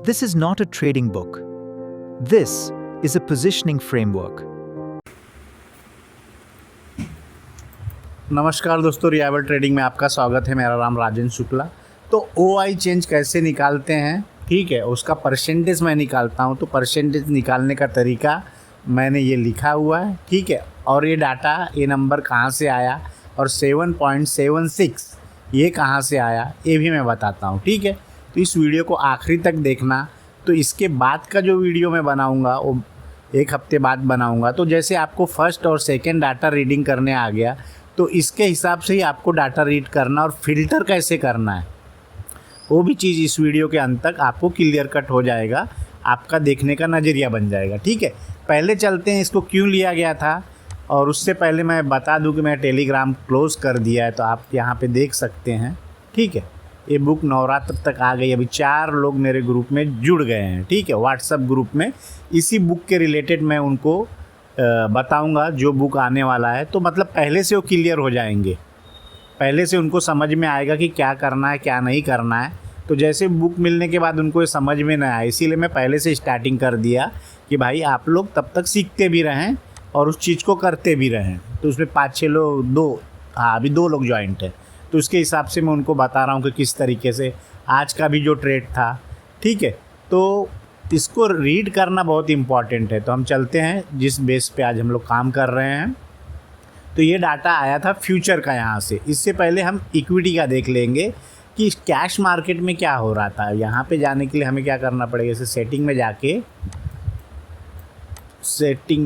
This is not a trading book. This is a positioning framework. नमस्कार दोस्तों, रियावल trading में आपका स्वागत है। मेरा नाम राजेंद्र शुक्ला। तो OI चेंज कैसे निकालते हैं, ठीक है, उसका परसेंटेज मैं निकालता हूं। तो परसेंटेज निकालने का तरीका मैंने ये लिखा हुआ है, ठीक है। और ये डाटा, ये नंबर कहाँ से आया और 7.76 ये कहाँ से आया, ये भी मैं बताता हूँ, ठीक है। तो इस वीडियो को आखिरी तक देखना। तो इसके बाद का जो वीडियो मैं बनाऊँगा वो एक हफ्ते बाद बनाऊँगा। तो जैसे आपको फर्स्ट और सेकेंड डाटा रीडिंग करने आ गया, तो इसके हिसाब से ही आपको डाटा रीड करना और फ़िल्टर कैसे करना है वो भी चीज़ इस वीडियो के अंत तक आपको क्लियर कट हो जाएगा, आपका देखने का नज़रिया बन जाएगा, ठीक है। पहले चलते हैं इसको क्यों लिया गया था, और उससे पहले मैं बता दूं कि मैं टेलीग्राम क्लोज़ कर दिया है। तो आप यहाँ पे देख सकते हैं, ठीक है। ये बुक नवरात्र तक आ गई। अभी 4 लोग मेरे ग्रुप में जुड़ गए हैं, ठीक है, व्हाट्सएप ग्रुप में। इसी बुक के रिलेटेड मैं उनको बताऊंगा जो बुक आने वाला है। तो मतलब पहले से वो क्लियर हो जाएंगे, पहले से उनको समझ में आएगा कि क्या करना है क्या नहीं करना है। तो जैसे बुक मिलने के बाद उनको ये समझ में नहीं आया, इसीलिए मैं पहले से स्टार्टिंग कर दिया कि भाई आप लोग तब तक सीखते भी रहें और उस चीज़ को करते भी रहें। तो उसमें 5-6 लोग, अभी 2 लोग ज्वाइंट हैं। तो उसके हिसाब से मैं उनको बता रहा हूँ कि किस तरीके से आज का भी जो ट्रेड था, ठीक है। तो इसको रीड करना बहुत इम्पॉर्टेंट है। तो हम चलते हैं जिस बेस पे आज हम लोग काम कर रहे हैं। तो ये डाटा आया था फ्यूचर का यहाँ से। इससे पहले हम इक्विटी का देख लेंगे कि कैश मार्केट में क्या हो रहा था। यहाँ पे जाने के लिए हमें क्या करना पड़ेगा, जैसे सेटिंग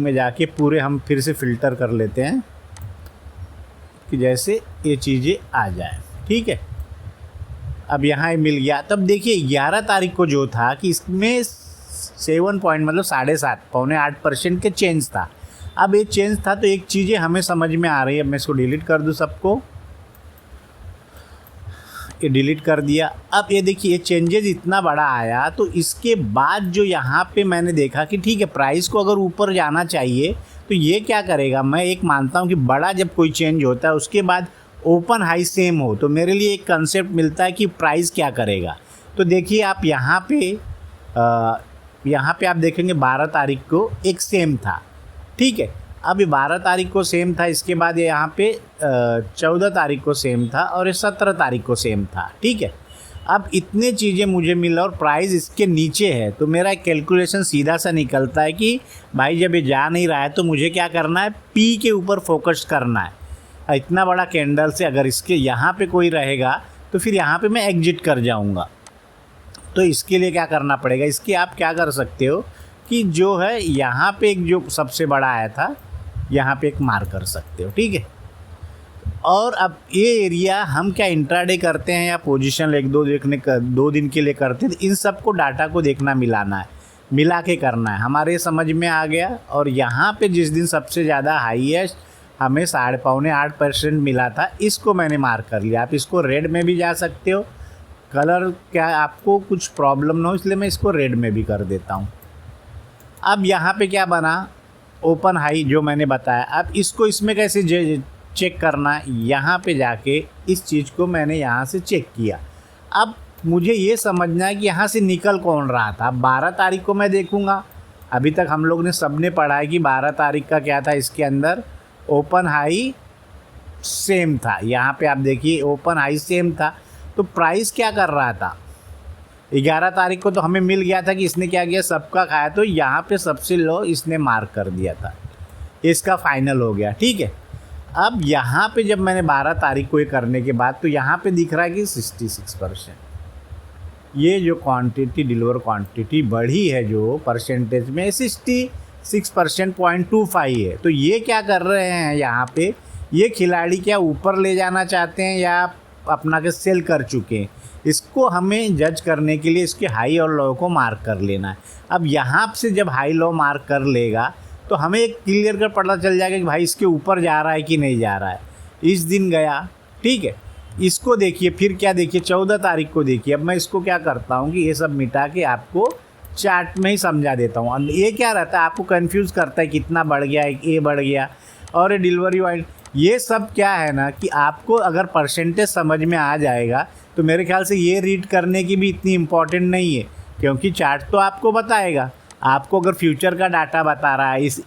में जाके पूरे हम फिर से फ़िल्टर कर लेते हैं कि जैसे ये चीज़ें आ जाए, ठीक है। अब यहाँ ये मिल गया। तब देखिए 11 तारीख को जो था कि इसमें 7 पॉइंट मतलब 7.5 पौने 8% के चेंज था। अब ये चेंज था तो एक चीज़ें हमें समझ में आ रही है। मैं इसको डिलीट कर दूँ, सबको ये डिलीट कर दिया। अब ये देखिए ये चेंजेस इतना बड़ा आया। तो इसके बाद जो यहाँ पे मैंने देखा कि ठीक है, प्राइस को अगर ऊपर जाना चाहिए तो ये क्या करेगा। मैं एक मानता हूँ कि बड़ा जब कोई चेंज होता है उसके बाद ओपन हाई सेम हो, तो मेरे लिए एक कंसेप्ट मिलता है कि प्राइस क्या करेगा। तो देखिए आप यहाँ पे आप देखेंगे 12 तारीख को एक सेम था, ठीक है। अब ये 12 तारीख को सेम था, इसके बाद ये यहाँ पे 14 तारीख को सेम था और ये 17 तारीख को सेम था, ठीक है। अब इतने चीज़ें मुझे मिला और प्राइस इसके नीचे है। तो मेरा कैलकुलेशन सीधा सा निकलता है कि भाई जब ये जा नहीं रहा है तो मुझे क्या करना है, पी के ऊपर फोकस करना है। इतना बड़ा कैंडल से अगर इसके यहाँ पे कोई रहेगा तो फिर यहाँ पे मैं एग्जिट कर जाऊँगा। तो इसके लिए क्या करना पड़ेगा, इसके आप क्या कर सकते हो कि जो है यहाँ पे एक जो सबसे बड़ा आया था यहाँ पे एक मार्क कर सकते हो, ठीक है। और अब ये एरिया हम क्या इंट्राडे करते हैं या पोजीशन 2 दिन के लिए करते हैं, तो इन सबको डाटा को देखना, मिलाना है, मिला के करना है। हमारे समझ में आ गया। और यहाँ पे जिस दिन सबसे ज़्यादा हाईएस्ट हमें 7.5% मिला था, इसको मैंने मार्क कर लिया। आप इसको रेड में भी जा सकते हो, कलर क्या आपको कुछ प्रॉब्लम ना हो इसलिए मैं इसको रेड में भी कर देता हूँ। अब यहाँ पे क्या बना, ओपन हाई जो मैंने बताया। अब इसको इसमें कैसे चेक करना, यहाँ पे जाके इस चीज़ को मैंने यहाँ से चेक किया। अब मुझे ये समझना है कि यहाँ से निकल कौन रहा था। 12 तारीख को मैं देखूँगा। अभी तक हम लोग ने सबने पढ़ा है कि 12 तारीख का क्या था, इसके अंदर ओपन हाई सेम था। यहाँ पे आप देखिए ओपन हाई सेम था। तो प्राइस क्या कर रहा था, 11 तारीख को तो हमें मिल गया था कि इसने क्या किया, सबका खाया। तो यहाँ पे सबसे लो इसने मार्क कर दिया था, इसका फाइनल हो गया, ठीक है। अब यहाँ पे जब मैंने 12 तारीख को ये करने के बाद तो यहाँ पे दिख रहा है कि 66% ये जो क्वांटिटी डिलीवर क्वांटिटी बढ़ी है जो परसेंटेज में 66% 0.25 है। तो ये क्या कर रहे हैं यहाँ पे, ये खिलाड़ी क्या ऊपर ले जाना चाहते हैं या अपना के सेल कर चुके हैं, इसको हमें जज करने के लिए इसके हाई और लो को मार्क कर लेना है। अब यहाँ से जब हाई लो मार्क कर लेगा तो हमें एक क्लियर कर पता चल जाएगा कि भाई इसके ऊपर जा रहा है कि नहीं जा रहा है। इस दिन गया, ठीक है। इसको देखिए, फिर क्या देखिए 14 तारीख को देखिए। अब मैं इसको क्या करता हूँ कि ये सब मिटा के आपको चार्ट में ही समझा देता हूँ। ये क्या रहता है, आपको कंफ्यूज करता है कितना बढ़ गया, ये बढ़ गया और ये डिलीवरी वाइड, ये सब क्या है ना कि आपको अगर परसेंटेज समझ में आ जाएगा तो मेरे ख्याल से ये रीड करने की भी इतनी इम्पॉर्टेंट नहीं है। क्योंकि चार्ट तो आपको बताएगा। आपको अगर फ्यूचर का डाटा बता रहा है इस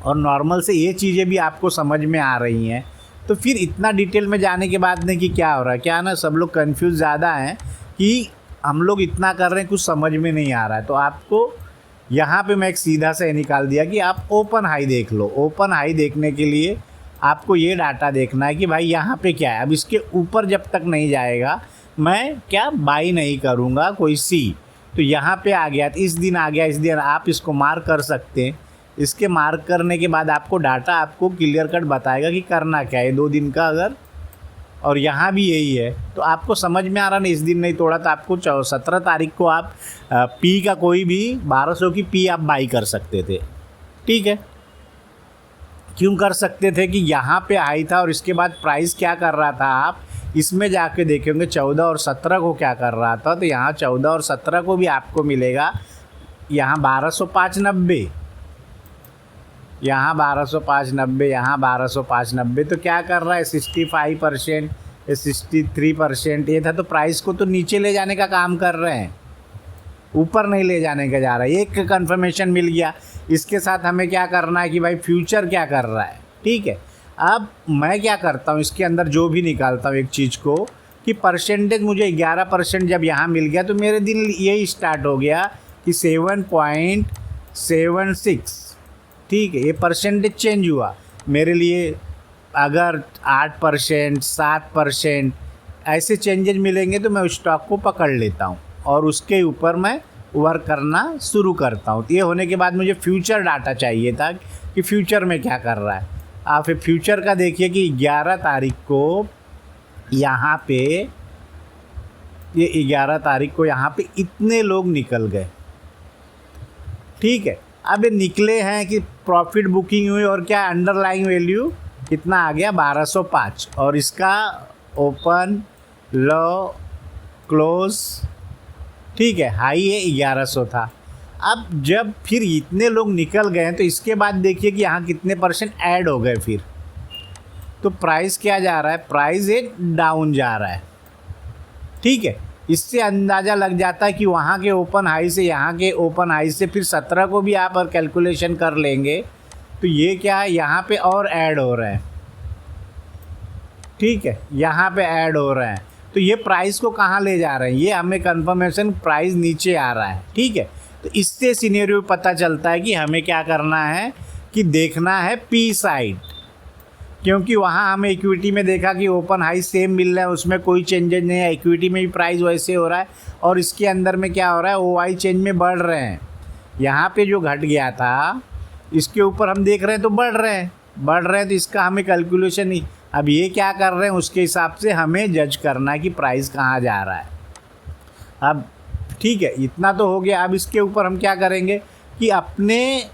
और नॉर्मल से ये चीज़ें भी आपको समझ में आ रही हैं, तो फिर इतना डिटेल में जाने के बाद नहीं कि क्या हो रहा है, क्या ना सब लोग कंफ्यूज ज़्यादा हैं कि हम लोग इतना कर रहे हैं कुछ समझ में नहीं आ रहा है। तो आपको यहाँ पे मैं एक सीधा सा निकाल दिया कि आप ओपन हाई देख लो। ओपन हाई देखने के लिए आपको ये डाटा देखना है कि भाई यहाँ पे क्या है। अब इसके ऊपर जब तक नहीं जाएगा मैं क्या बाई नहीं करूँगा कोई सी। तो यहाँ पे आ गया, तो इस दिन आ गया, इस दिन आप इसको मार्क कर सकते हैं। इसके मार्क करने के बाद आपको डाटा आपको क्लियर कट बताएगा कि करना क्या है 2 दिन का अगर, और यहाँ भी यही है। तो आपको समझ में आ रहा नहीं, इस दिन नहीं तोड़ा तो आपको 17 तारीख को आप पी का कोई भी 1200 की पी आप बाई कर सकते थे। ठीक है, क्यों कर सकते थे कि यहाँ पे हाई था और इसके बाद प्राइस क्या कर रहा था, आप इसमें जाके देखेंगे 14 और 17 को क्या कर रहा था। तो यहाँ 14 और 17 को भी आपको मिलेगा यहाँ 1205.90, यहाँ 1205.90, यहाँ 1205.90। तो क्या कर रहा है 65%, 63%। ये था तो प्राइस को तो नीचे ले जाने का काम कर रहे हैं, ऊपर नहीं ले जाने का जा रहा है। एक कंफर्मेशन मिल गया। इसके साथ हमें क्या करना है कि भाई फ्यूचर क्या कर रहा है। ठीक है, अब मैं क्या करता हूँ इसके अंदर जो भी निकालता हूँ एक चीज़ को कि परसेंटेज मुझे 11% जब यहाँ मिल गया तो मेरे दिन यही स्टार्ट हो गया कि 7.76। ठीक है, ये परसेंटेज चेंज हुआ मेरे लिए। अगर 8%, 7% ऐसे चेंजेज मिलेंगे तो मैं उस स्टॉक को पकड़ लेता हूँ और उसके ऊपर मैं वर्क करना शुरू करता हूँ। तो ये होने के बाद मुझे फ्यूचर डाटा चाहिए था कि फ्यूचर में क्या कर रहा है। आप फ्यूचर का देखिए कि 11 तारीख को यहाँ पे, ये 11 तारीख को यहाँ पे इतने लोग निकल गए। ठीक है, अब ये निकले हैं कि प्रॉफिट बुकिंग हुई और क्या अंडरलाइंग वैल्यू कितना आ गया 1205 और इसका ओपन लो क्लोज। ठीक है, हाई है 1100 था। अब जब फिर इतने लोग निकल गए तो इसके बाद देखिए कि यहाँ कितने परसेंट ऐड हो गए फिर। तो प्राइस क्या जा रहा है, प्राइस एक डाउन जा रहा है। ठीक है, इससे अंदाज़ा लग जाता है कि वहाँ के ओपन हाई से यहाँ के ओपन हाई से फिर 17 को भी आप और कैलकुलेशन कर लेंगे तो ये क्या है यहाँ पे और ऐड हो रहा है। ठीक है, यहाँ पे ऐड हो रहा है। तो ये प्राइस को कहाँ ले जा रहे हैं, ये हमें कंफर्मेशन प्राइस नीचे आ रहा है। ठीक है, तो इससे सिनेरियो पता चलता है कि हमें क्या करना है कि देखना है पी साइड, क्योंकि वहाँ हमें इक्विटी में देखा कि ओपन हाई सेम मिल रहा है, उसमें कोई चेंजेज नहीं है। इक्विटी में भी प्राइस वैसे हो रहा है और इसके अंदर में क्या हो रहा है, OI चेंज में बढ़ रहे हैं। यहाँ पे जो घट गया था इसके ऊपर हम देख रहे हैं तो बढ़ रहे हैं तो इसका हमें कैलकुलेशन नहीं। अब ये क्या कर रहे हैं उसके हिसाब से हमें जज करना है कि प्राइस कहाँ जा रहा है। अब ठीक है, इतना तो हो गया। अब इसके ऊपर हम क्या करेंगे कि अपने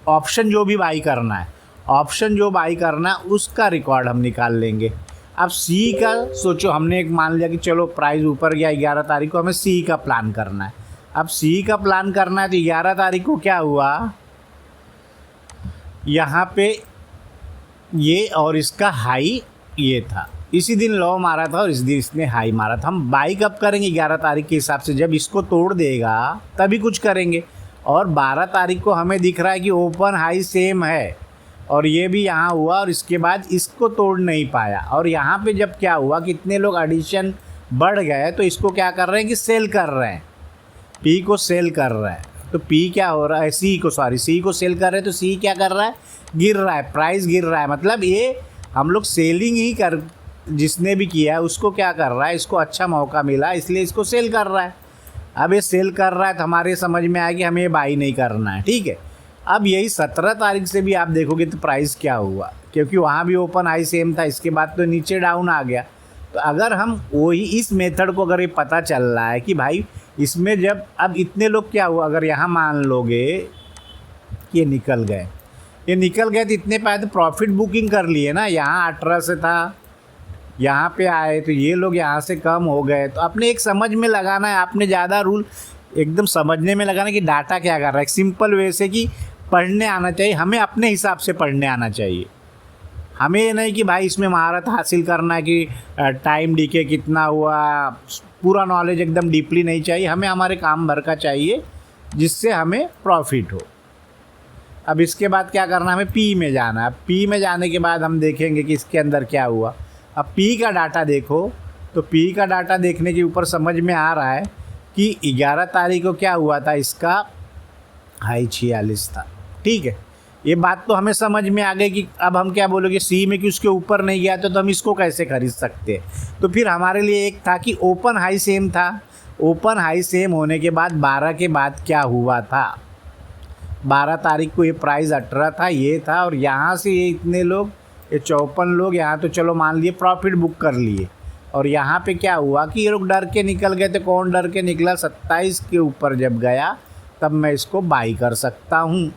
ऑप्शन जो भी बाई करना है, ऑप्शन जो बाई करना है उसका रिकॉर्ड हम निकाल लेंगे। अब सी का सोचो, हमने एक मान लिया कि चलो प्राइस ऊपर गया 11 तारीख को, हमें सी का प्लान करना है। अब सी का प्लान करना है तो 11 तारीख को क्या हुआ, यहाँ पे ये और इसका हाई ये था, इसी दिन लो मारा था और इस दिन इसने हाई मारा था। हम बाई कब करेंगे 11 तारीख के हिसाब से, जब इसको तोड़ देगा तभी कुछ करेंगे। और 12 तारीख को हमें दिख रहा है कि ओपन हाई सेम है और ये भी यहाँ हुआ और इसके बाद इसको तोड़ नहीं पाया। और यहाँ पे जब क्या हुआ, कितने लोग एडिशन बढ़ गए तो इसको क्या कर रहे हैं कि सेल कर रहे हैं, पी को सेल कर रहे हैं। तो पी क्या हो रहा है, सी को सेल कर रहे हैं। तो सी क्या कर रहा है, गिर रहा है, प्राइस गिर रहा है। मतलब ये हम लोग सेलिंग ही कर, जिसने भी किया है उसको क्या कर रहा है, इसको अच्छा मौका मिला इसलिए इसको सेल कर रहा है। अब ये सेल कर रहा है तो हमारे समझ में आया कि हमें ये बाई नहीं करना है। ठीक है, अब यही 17 तारीख से भी आप देखोगे तो प्राइस क्या हुआ, क्योंकि वहाँ भी ओपन हाई सेम था, इसके बाद तो नीचे डाउन आ गया। तो अगर हम वही इस मेथड को अगर ये पता चल रहा है कि भाई इसमें जब अब इतने लोग क्या हुआ, अगर यहाँ मान लोगे ये निकल गए तो इतने पाए तो प्रॉफिट बुकिंग कर लिए ना। यहाँ 18 से था, यहाँ पे आए तो ये लोग यहाँ से कम हो गए। तो अपने एक समझ में लगाना है, आपने ज़्यादा रूल एकदम समझने में लगाना कि डाटा क्या कर रहा है। एक सिंपल वे से कि पढ़ने आना चाहिए, हमें अपने हिसाब से पढ़ने आना चाहिए। हमें ये नहीं कि भाई इसमें महारत हासिल करना है कि टाइम डीके कितना हुआ, पूरा नॉलेज एकदम डीपली नहीं चाहिए, हमें हमारे काम भर का चाहिए जिससे हमें प्रॉफिट हो। अब इसके बाद क्या करना, हमें पी में जाना है। पी में जाने के बाद हम देखेंगे कि इसके अंदर क्या हुआ। अब पी का डाटा देखो, तो पी का डाटा देखने के ऊपर समझ में आ रहा है कि 11 तारीख को क्या हुआ था, इसका हाई 46 था। ठीक है, ये बात तो हमें समझ में आ गई कि अब हम क्या बोलोगे, सी में कि उसके ऊपर नहीं गया तो हम इसको कैसे खरीद सकते हैं। तो फिर हमारे लिए एक था कि ओपन हाई सेम था। ओपन हाई सेम होने के बाद 12 के बाद क्या हुआ था, 12 तारीख को ये प्राइस 18 था, ये था, और यहाँ से ये इतने लोग, ये 54 लोग यहाँ तो चलो मान लिए प्रॉफिट बुक कर लिए। और यहाँ पे क्या हुआ कि ये लोग डर के निकल गए थे। कौन डर के निकला, 27 के ऊपर जब गया तब मैं इसको बाई कर सकता हूँ।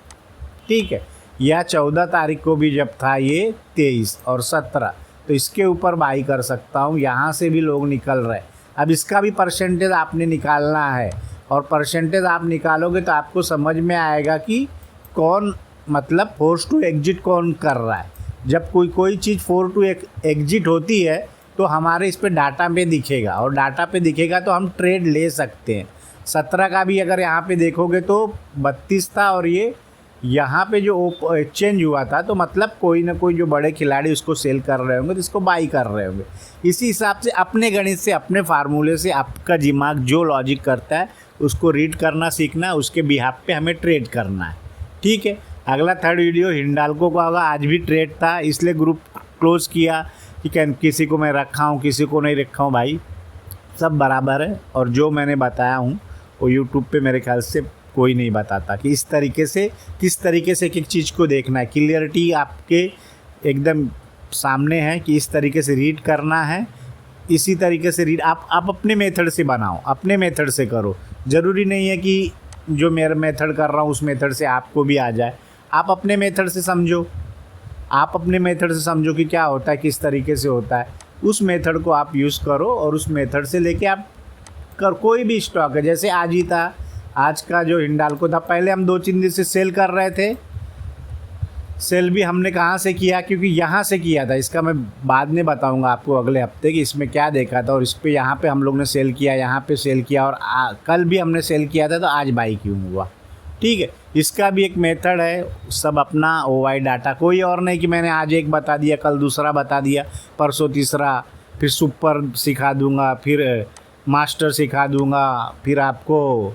ठीक है, या 14 तारीख को भी जब था ये 23 और 17, तो इसके ऊपर बाई कर सकता हूँ। यहाँ से भी लोग निकल रहे। अब इसका भी परसेंटेज आपने निकालना है, और परसेंटेज आप निकालोगे तो आपको समझ में आएगा कि कौन मतलब फोर्स टू एग्जिट कौन कर रहा है। जब कोई चीज़ फोर्स टू एग्जिट होती है तो हमारे इस पे डाटा पे दिखेगा, और डाटा पे दिखेगा तो हम ट्रेड ले सकते हैं। 17 का भी अगर यहाँ पे देखोगे तो 32 था, और ये यहाँ पे जो एक्सचेंज हुआ था, तो मतलब कोई ना कोई जो बड़े खिलाड़ी उसको सेल कर रहे होंगे तो इसको बाई कर रहे होंगे। इसी हिसाब से अपने गणित से, अपने फार्मूले से आपका दिमाग जो लॉजिक करता है उसको रीड करना सीखना है, उसके बिहाफ पे हमें ट्रेड करना है। ठीक है, अगला थर्ड वीडियो हिंडाल्को का होगा। आज भी ट्रेड था इसलिए ग्रुप क्लोज किया कि किसी को मैं रखा हूँ किसी को नहीं रखा हूँ, भाई सब बराबर है। और जो मैंने बताया हूँ वो यूट्यूब पे मेरे ख्याल से कोई नहीं बताता कि इस तरीके से किस तरीके से एक चीज़ को देखना है। क्लियरिटी आपके एकदम सामने है कि इस तरीके से रीड करना है, इसी तरीके से रीड आप अपने मेथड से बनाओ, अपने मेथड से करो। ज़रूरी नहीं है कि जो मेरा मेथड कर रहा हूँ उस मेथड से आपको भी आ जाए। आप अपने मेथड से समझो, आप अपने मेथड से समझो कि क्या होता है, किस तरीके से होता है, उस मेथड को आप यूज़ करो और उस मेथड से लेके आप कोई भी स्टॉक है। जैसे आज ही था, आज का जो हिंडाल्को था, पहले हम 2-3 दिन से सेल कर रहे थे। सेल भी हमने कहाँ से किया, क्योंकि यहाँ से किया था। इसका मैं बाद में बताऊँगा आपको अगले हफ्ते कि इसमें क्या देखा था, और इस पर यहाँ पे हम लोग ने सेल किया, यहाँ पे सेल किया, और कल भी हमने सेल किया था, तो आज बाई क्यों हुआ। ठीक है, इसका भी एक मेथड है, सब अपना OI डाटा, कोई और नहीं कि मैंने आज एक बता दिया, कल दूसरा बता दिया, परसों तीसरा, फिर सुपर सिखा दूंगा, फिर मास्टर सिखा दूंगा, फिर आपको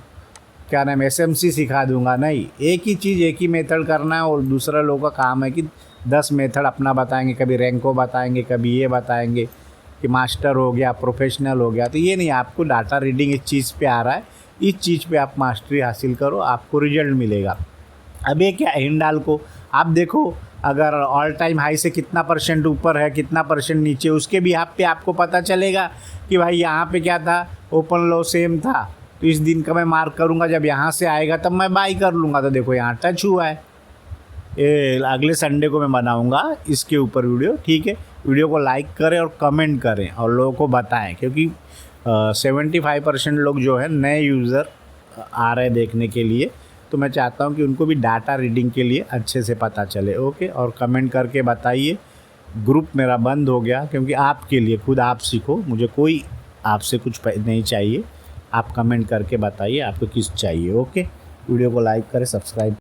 क्या नाम SMC सिखा दूंगा। नहीं, एक ही चीज़, एक ही मेथड करना है। और दूसरा लोगों का काम है कि 10 मेथड अपना बताएंगे, कभी रैंको बताएंगे, कभी ये बताएंगे कि मास्टर हो गया, प्रोफेशनल हो गया। तो ये नहीं, आपको डाटा रीडिंग इस चीज़ पे आ रहा है, इस चीज़ पे आप मास्टरी हासिल करो, आपको रिजल्ट मिलेगा। अब ये क्या हिंडाल्को आप देखो, अगर ऑल टाइम हाई से कितना परसेंट ऊपर है, कितना परसेंट नीचे, उसके भी आप पे आपको पता चलेगा कि भाई यहाँ पे क्या था, ओपन लो सेम था, तो इस दिन का मैं मार्क करूँगा, जब यहाँ से आएगा तब मैं बाई कर लूँगा। तो देखो यहाँ टच हुआ है। ये अगले संडे को मैं बनाऊँगा इसके ऊपर वीडियो। ठीक है, वीडियो को लाइक करें और कमेंट करें और लोगों को बताएं, क्योंकि 75% लोग जो है नए यूज़र आ रहे हैं देखने के लिए, तो मैं चाहता हूं कि उनको भी डाटा रीडिंग के लिए अच्छे से पता चले। ओके, और कमेंट करके बताइए। ग्रुप मेरा बंद हो गया क्योंकि आपके लिए, खुद आप सीखो, मुझे कोई आपसे कुछ नहीं चाहिए। आप कमेंट करके बताइए आपको किस चाहिए। ओके, वीडियो को लाइक करें, सब्सक्राइब